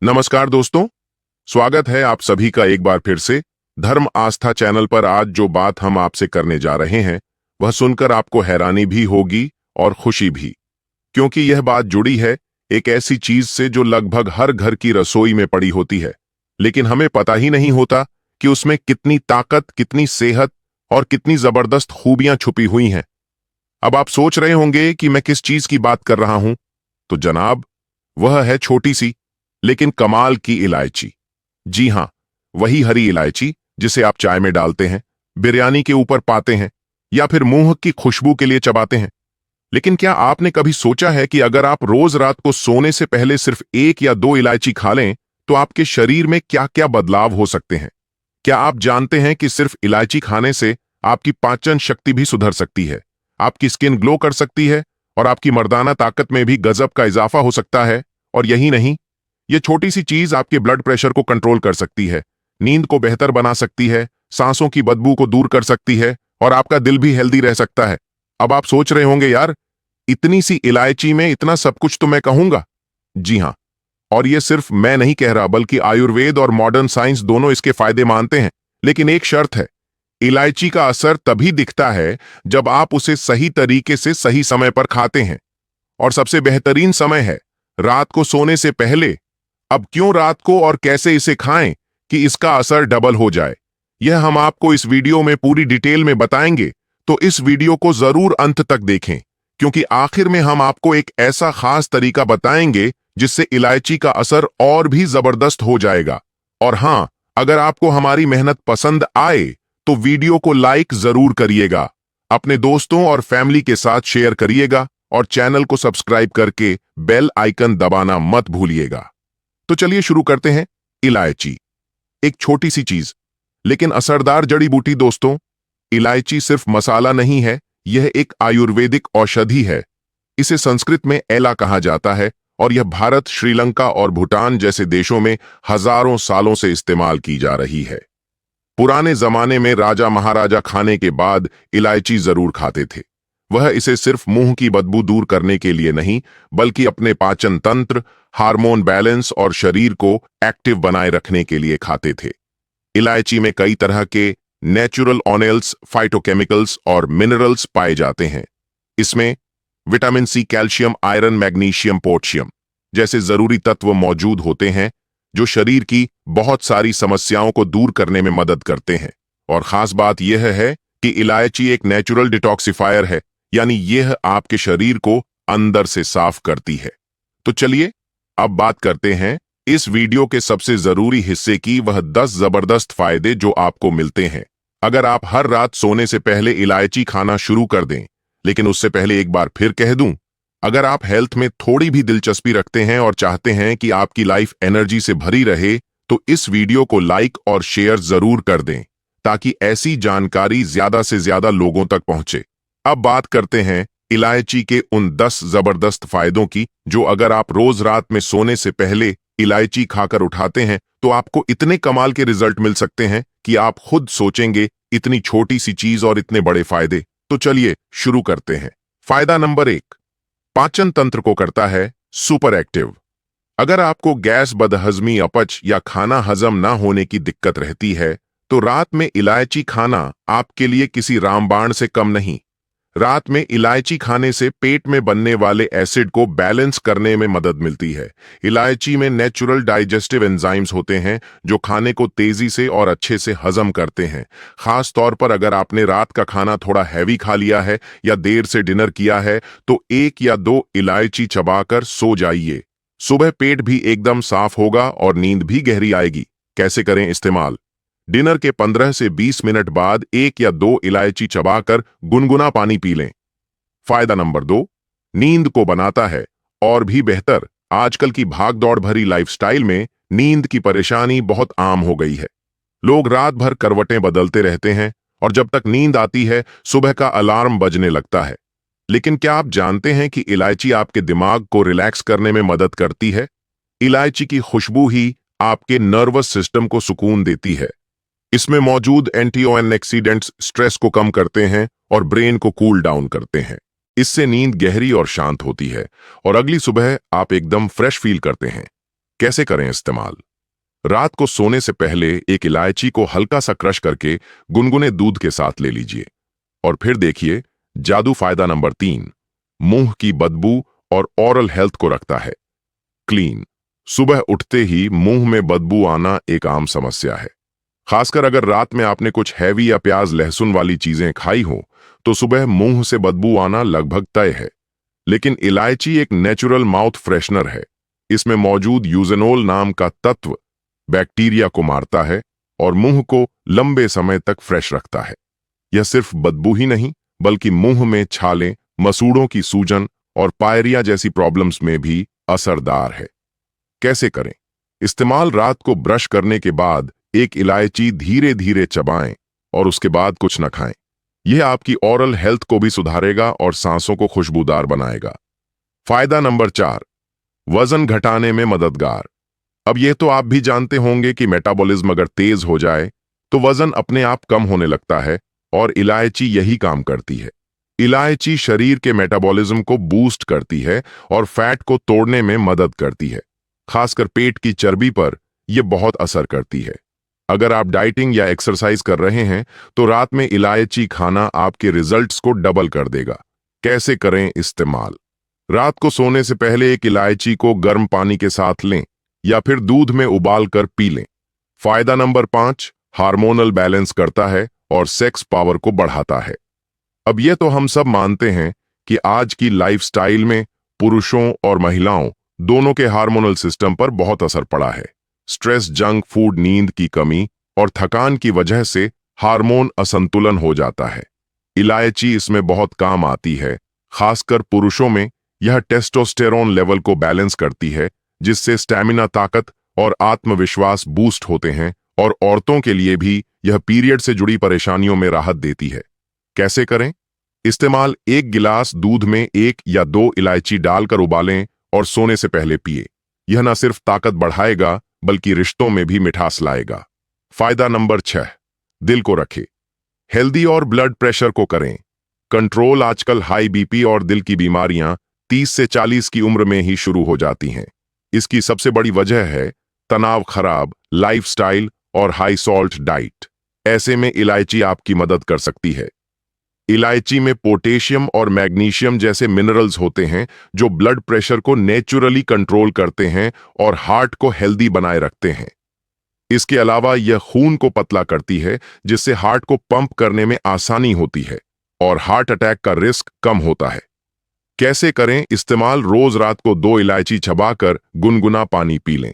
नमस्कार दोस्तों, स्वागत है आप सभी का एक बार फिर से धर्म आस्था चैनल पर। आज जो बात हम आपसे करने जा रहे हैं वह सुनकर आपको हैरानी भी होगी और खुशी भी, क्योंकि यह बात जुड़ी है एक ऐसी चीज से जो लगभग हर घर की रसोई में पड़ी होती है, लेकिन हमें पता ही नहीं होता कि उसमें कितनी ताकत, कितनी सेहत और कितनी जबरदस्त खूबियां छुपी हुई हैं। अब आप सोच रहे होंगे कि मैं किस चीज की बात कर रहा हूं, तो जनाब, वह है छोटी सी लेकिन कमाल की इलायची। जी हां, वही हरी इलायची जिसे आप चाय में डालते हैं, बिरयानी के ऊपर पाते हैं या फिर मुंह की खुशबू के लिए चबाते हैं। लेकिन क्या आपने कभी सोचा है कि अगर आप रोज रात को सोने से पहले सिर्फ 1 या 2 इलायची खा लें तो आपके शरीर में क्या क्या बदलाव हो सकते हैं? क्या आप जानते हैं कि सिर्फ इलायची खाने से आपकी पाचन शक्ति भी सुधर सकती है, आपकी स्किन ग्लो कर सकती है और आपकी मर्दाना ताकत में भी गजब का इजाफा हो सकता है? और यही नहीं, ये छोटी सी चीज आपके ब्लड प्रेशर को कंट्रोल कर सकती है, नींद को बेहतर बना सकती है, सांसों की बदबू को दूर कर सकती है और आपका दिल भी हेल्दी रह सकता है। अब आप सोच रहे होंगे, यार, इतनी सी इलायची में इतना सब कुछ तो मैं कहूंगा। जी हां, और ये सिर्फ मैं नहीं कह रहा, बल्कि आयुर्वेद और मॉडर्न साइंस दोनों इसके फायदे मानते हैं। लेकिन एक शर्त है, इलायची का असर तभी दिखता है जब आप उसे सही तरीके से सही समय पर खाते हैं। और सबसे बेहतरीन समय है रात को सोने से पहले। अब क्यों रात को और कैसे इसे खाएं कि इसका असर डबल हो जाए, यह हम आपको इस वीडियो में पूरी डिटेल में बताएंगे। तो इस वीडियो को जरूर अंत तक देखें, क्योंकि आखिर में हम आपको एक ऐसा खास तरीका बताएंगे जिससे इलायची का असर और भी जबरदस्त हो जाएगा। और हां, अगर आपको हमारी मेहनत पसंद आए तो वीडियो को लाइक जरूर करिएगा, अपने दोस्तों और फैमिली के साथ शेयर करिएगा और चैनल को सब्सक्राइब करके बेल आइकन दबाना मत भूलिएगा। तो चलिए शुरू करते हैं। इलायची एक छोटी सी चीज लेकिन असरदार जड़ी बूटी। दोस्तों, इलायची सिर्फ मसाला नहीं है, यह एक आयुर्वेदिक औषधि है। इसे संस्कृत में एला कहा जाता है और यह भारत, श्रीलंका और भूटान जैसे देशों में हजारों सालों से इस्तेमाल की जा रही है। पुराने जमाने में राजा महाराजा खाने के बाद इलायची जरूर खाते थे। वह इसे सिर्फ मुंह की बदबू दूर करने के लिए नहीं, बल्कि अपने पाचन तंत्र, हार्मोन बैलेंस और शरीर को एक्टिव बनाए रखने के लिए खाते थे। इलायची में कई तरह के नेचुरल ऑयल्स, फाइटोकेमिकल्स और मिनरल्स पाए जाते हैं। इसमें vitamin C, calcium, iron, magnesium, potassium जैसे जरूरी तत्व मौजूद होते हैं जो शरीर की बहुत सारी समस्याओं को दूर करने में मदद करते हैं। और खास बात यह है कि इलायची एक नेचुरल डिटॉक्सिफायर है, यानी यह आपके शरीर को अंदर से साफ करती है। तो चलिए अब बात करते हैं इस वीडियो के सबसे जरूरी हिस्से की, वह 10 जबरदस्त फायदे जो आपको मिलते हैं अगर आप हर रात सोने से पहले इलायची खाना शुरू कर दें। लेकिन उससे पहले एक बार फिर कह दूं, अगर आप हेल्थ में थोड़ी भी दिलचस्पी रखते हैं और चाहते हैं कि आपकी लाइफ एनर्जी से भरी रहे, तो इस वीडियो को लाइक और शेयर जरूर कर दें ताकि ऐसी जानकारी ज्यादा से ज्यादा लोगों तक पहुंचे। अब बात करते हैं इलायची के उन 10 जबरदस्त फायदों की, जो अगर आप रोज रात में सोने से पहले इलायची खाकर उठाते हैं तो आपको इतने कमाल के रिजल्ट मिल सकते हैं कि आप खुद सोचेंगे, इतनी छोटी सी चीज और इतने बड़े फायदे। तो चलिए शुरू करते हैं। फायदा नंबर 1, पाचन तंत्र को करता है सुपर एक्टिव। अगर आपको गैस, बदहजमी, अपच या खाना हजम ना होने की दिक्कत रहती है तो रात में इलायची खाना आपके लिए किसी रामबाण से कम नहीं। रात में इलायची खाने से पेट में बनने वाले एसिड को बैलेंस करने में मदद मिलती है। इलायची में नेचुरल डाइजेस्टिव एंजाइम्स होते हैं जो खाने को तेजी से और अच्छे से हजम करते हैं। खास तौर पर अगर आपने रात का खाना थोड़ा हैवी खा लिया है या देर से डिनर किया है तो 1 या 2 इलायची चबाकर सो जाइए। सुबह पेट भी एकदम साफ होगा और नींद भी गहरी आएगी। कैसे करें इस्तेमाल? डिनर के 15 से 20 मिनट बाद 1 या 2 इलायची चबाकर गुनगुना पानी पी लें। फायदा नंबर 2, नींद को बनाता है और भी बेहतर। आजकल की भागदौड़ भरी लाइफस्टाइल में नींद की परेशानी बहुत आम हो गई है। लोग रात भर करवटें बदलते रहते हैं और जब तक नींद आती है सुबह का अलार्म बजने लगता है। लेकिन क्या आप जानते हैं कि इलायची आपके दिमाग को रिलैक्स करने में मदद करती है? इलायची की खुशबू ही आपके नर्वस सिस्टम को सुकून देती है। इसमें मौजूद एंटीऑक्सीडेंट्स स्ट्रेस को कम करते हैं और ब्रेन को कूल डाउन करते हैं। इससे नींद गहरी और शांत होती है और अगली सुबह आप एकदम फ्रेश फील करते हैं। कैसे करें इस्तेमाल? रात को सोने से पहले एक इलायची को हल्का सा क्रश करके गुनगुने दूध के साथ ले लीजिए और फिर देखिए जादू। फायदा नंबर 3, मुंह की बदबू और ओरल हेल्थ को रखता है क्लीन। सुबह उठते ही मुंह में बदबू आना एक आम समस्या है, खासकर अगर रात में आपने कुछ हैवी या प्याज लहसुन वाली चीजें खाई हो तो सुबह मुंह से बदबू आना लगभग तय है। लेकिन इलायची एक नेचुरल माउथ फ्रेशनर है। इसमें मौजूद यूजेनोल नाम का तत्व बैक्टीरिया को मारता है और मुंह को लंबे समय तक फ्रेश रखता है। यह सिर्फ बदबू ही नहीं बल्कि मुंह में छाले, मसूड़ों की सूजन और पायरिया जैसी प्रॉब्लम्स में भी असरदार है। कैसे करें इस्तेमाल? रात को ब्रश करने के बाद एक इलायची धीरे धीरे चबाएं और उसके बाद कुछ न खाएं। यह आपकी ओरल हेल्थ को भी सुधारेगा और सांसों को खुशबूदार बनाएगा। फायदा नंबर 4, वजन घटाने में मददगार। अब यह तो आप भी जानते होंगे कि मेटाबॉलिज्म अगर तेज हो जाए तो वजन अपने आप कम होने लगता है और इलायची यही काम करती है। इलायची शरीर के मेटाबॉलिज्म को बूस्ट करती है और फैट को तोड़ने में मदद करती है। खासकर पेट की चर्बी पर यह बहुत असर करती है। अगर आप डाइटिंग या एक्सरसाइज कर रहे हैं तो रात में इलायची खाना आपके रिजल्ट्स को डबल कर देगा। कैसे करें इस्तेमाल? रात को सोने से पहले एक इलायची को गर्म पानी के साथ लें या फिर दूध में उबाल कर पी लें। फायदा नंबर 5, हार्मोनल बैलेंस करता है और सेक्स पावर को बढ़ाता है। अब यह तो हम सब मानते हैं कि आज की लाइफस्टाइल में पुरुषों और महिलाओं दोनों के हार्मोनल सिस्टम पर बहुत असर पड़ा है। स्ट्रेस, जंक फूड, नींद की कमी और थकान की वजह से हार्मोन असंतुलन हो जाता है। इलायची इसमें बहुत काम आती है। खासकर पुरुषों में यह टेस्टोस्टेरोन लेवल को बैलेंस करती है, जिससे स्टैमिना, ताकत और आत्मविश्वास बूस्ट होते हैं। और औरतों के लिए भी यह पीरियड से जुड़ी परेशानियों में राहत देती है। कैसे करें इस्तेमाल? एक गिलास दूध में 1 या 2 इलायची डालकर उबालें और सोने से पहले पिए। यह न सिर्फ ताकत बढ़ाएगा बल्कि रिश्तों में भी मिठास लाएगा। फायदा नंबर 6, दिल को रखे हेल्दी और ब्लड प्रेशर को करें कंट्रोल। आजकल हाई बीपी और दिल की बीमारियां 30 से 40 की उम्र में ही शुरू हो जाती हैं। इसकी सबसे बड़ी वजह है तनाव, खराब लाइफस्टाइल और हाई सॉल्ट डाइट। ऐसे में इलायची आपकी मदद कर सकती है। इलायची में पोटेशियम और मैग्नीशियम जैसे मिनरल्स होते हैं जो ब्लड प्रेशर को नेचुरली कंट्रोल करते हैं और हार्ट को हेल्दी बनाए रखते हैं। इसके अलावा यह खून को पतला करती है, जिससे हार्ट को पंप करने में आसानी होती है और हार्ट अटैक का रिस्क कम होता है। कैसे करें इस्तेमाल? रोज रात को 2 इलायची चबाकर गुनगुना पानी पी लें।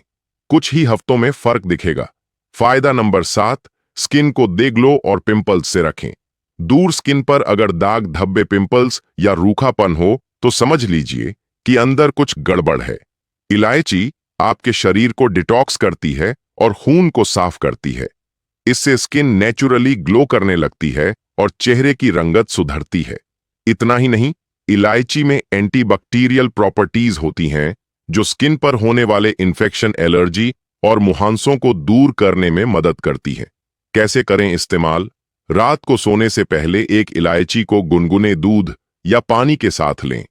कुछ ही हफ्तों में फर्क दिखेगा। फायदा नंबर 7, स्किन को दे ग्लो और पिंपल्स से रखें दूर। स्किन पर अगर दाग, धब्बे, पिंपल्स या रूखापन हो तो समझ लीजिए कि अंदर कुछ गड़बड़ है। इलायची आपके शरीर को डिटॉक्स करती है और खून को साफ करती है। इससे स्किन नेचुरली ग्लो करने लगती है और चेहरे की रंगत सुधरती है। इतना ही नहीं, इलायची में एंटीबैक्टीरियल प्रॉपर्टीज होती हैं जो स्किन पर होने वाले इन्फेक्शन, एलर्जी और मुहांसों को दूर करने में मदद करती है। कैसे करें इस्तेमाल? रात को सोने से पहले एक इलायची को गुनगुने दूध या पानी के साथ लें।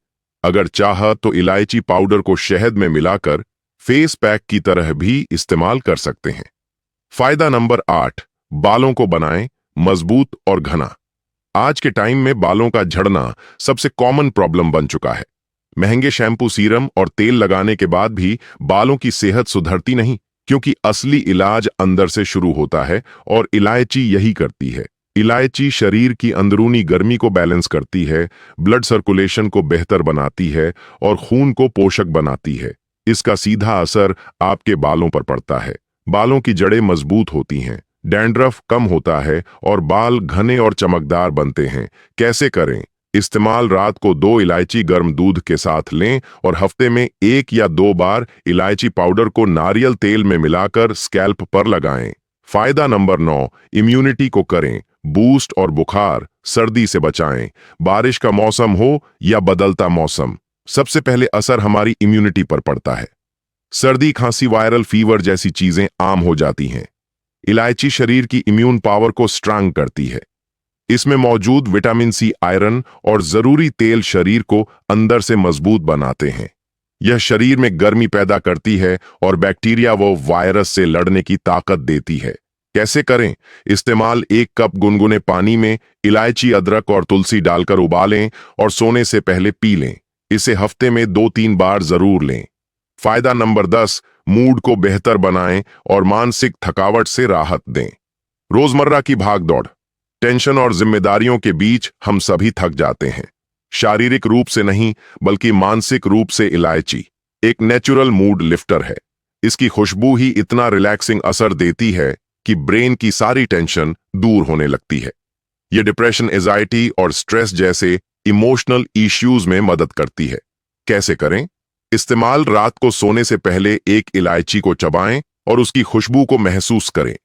अगर चाहा तो इलायची पाउडर को शहद में मिलाकर फेस पैक की तरह भी इस्तेमाल कर सकते हैं। फायदा नंबर 8, बालों को बनाएं मजबूत और घना। आज के टाइम में बालों का झड़ना सबसे कॉमन प्रॉब्लम बन चुका है। महंगे शैम्पू, सीरम और तेल लगाने के बाद भी बालों की सेहत सुधरती नहीं, क्योंकि असली इलाज अंदर से शुरू होता है और इलायची यही करती है। इलायची शरीर की अंदरूनी गर्मी को बैलेंस करती है, ब्लड सर्कुलेशन को बेहतर बनाती है और खून को पोषक बनाती है। इसका सीधा असर आपके बालों पर पड़ता है। बालों की जड़ें मजबूत होती हैं, डैंड्रफ कम होता है और बाल घने और चमकदार बनते हैं। कैसे करें इस्तेमाल? रात को 2 इलायची गर्म दूध के साथ लें और हफ्ते में 1 या 2 बार इलायची पाउडर को नारियल तेल में मिलाकर स्कैल्प पर लगाएं। फायदा नंबर 9, इम्यूनिटी को करें बूस्ट और बुखार, सर्दी से बचाएं। बारिश का मौसम हो या बदलता मौसम, सबसे पहले असर हमारी इम्यूनिटी पर पड़ता है। सर्दी, खांसी, वायरल फीवर जैसी चीजें आम हो जाती हैं। इलायची शरीर की इम्यून पावर को स्ट्रांग करती है। इसमें मौजूद विटामिन सी, आयरन और जरूरी तेल शरीर को अंदर से मजबूत बनाते हैं। यह शरीर में गर्मी पैदा करती है और बैक्टीरिया व वायरस से लड़ने की ताकत देती है। कैसे करें? इस्तेमाल 1 कप गुनगुने पानी में इलायची, अदरक और तुलसी डालकर उबालें और सोने से पहले पी लें। इसे हफ्ते में 2-3 बार जरूर लें। फायदा नंबर 10, मूड को बेहतर बनाएं और मानसिक थकावट से राहत दें। रोजमर्रा की भागदौड़, टेंशन और जिम्मेदारियों के बीच हम सभी थक जाते हैं। शारीरिक रूप से नहीं बल्कि मानसिक रूप से इलायची एक नेचुरल मूड लिफ्टर है। इसकी खुशबू ही इतना रिलैक्सिंग असर देती है कि ब्रेन की सारी टेंशन दूर होने लगती है। ये डिप्रेशन, एंजाइटी और स्ट्रेस जैसे इमोशनल इश्यूज में मदद करती है। कैसे करें? इस्तेमाल रात को सोने से पहले 1 इलायची को चबाएं और उसकी खुशबू को महसूस करें।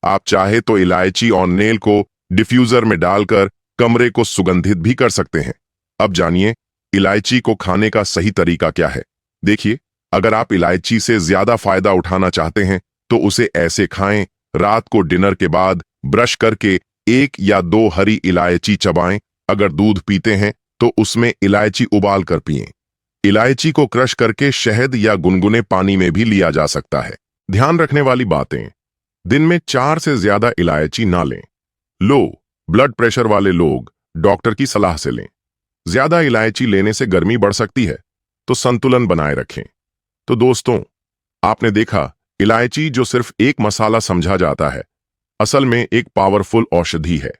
आप चाहे तो इलायची और नेल को डिफ्यूजर में डालकर कमरे को सुगंधित भी कर सकते हैं। अब जानिए इलायची को खाने का सही तरीका क्या है। देखिए, अगर आप इलायची से ज्यादा फायदा उठाना चाहते हैं तो उसे ऐसे खाएं। रात को डिनर के बाद ब्रश करके 1 या 2 हरी इलायची चबाएं। अगर दूध पीते हैं तो उसमें इलायची उबाल कर पिएं। इलायची को क्रश करके शहद या गुनगुने पानी में भी लिया जा सकता है। ध्यान रखने वाली बातें, दिन में 4 से ज्यादा इलायची ना लें। लो ब्लड प्रेशर वाले लोग डॉक्टर की सलाह से लें। ज्यादा इलायची लेने से गर्मी बढ़ सकती है, तो संतुलन बनाए रखें। तो दोस्तों, आपने देखा, इलायची जो सिर्फ एक मसाला समझा जाता है, असल में एक पावरफुल औषधि है।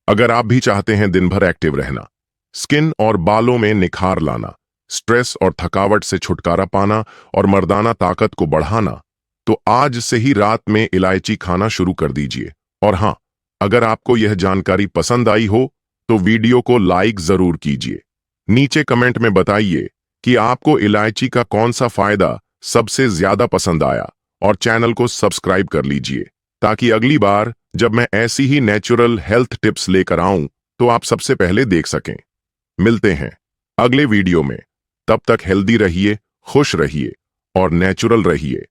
अगर आप भी चाहते हैं दिन भर एक्टिव रहना, स्किन और बालों में निखार लाना, स्ट्रेस और थकावट से छुटकारा पाना और मर्दाना ताकत को बढ़ाना, तो आज से ही रात में इलायची खाना शुरू कर दीजिए। और हां, अगर आपको यह जानकारी पसंद आई हो तो वीडियो को लाइक जरूर कीजिए। नीचे कमेंट में बताइए कि आपको इलायची का कौन सा फायदा सबसे ज्यादा पसंद आया और चैनल को सब्सक्राइब कर लीजिए ताकि अगली बार जब मैं ऐसी ही नेचुरल हेल्थ टिप्स लेकर आऊं तो आप सबसे पहले देख सकें। मिलते हैं अगले वीडियो में। तब तक हेल्दी रहिए, खुश रहिए और नेचुरल रहिए।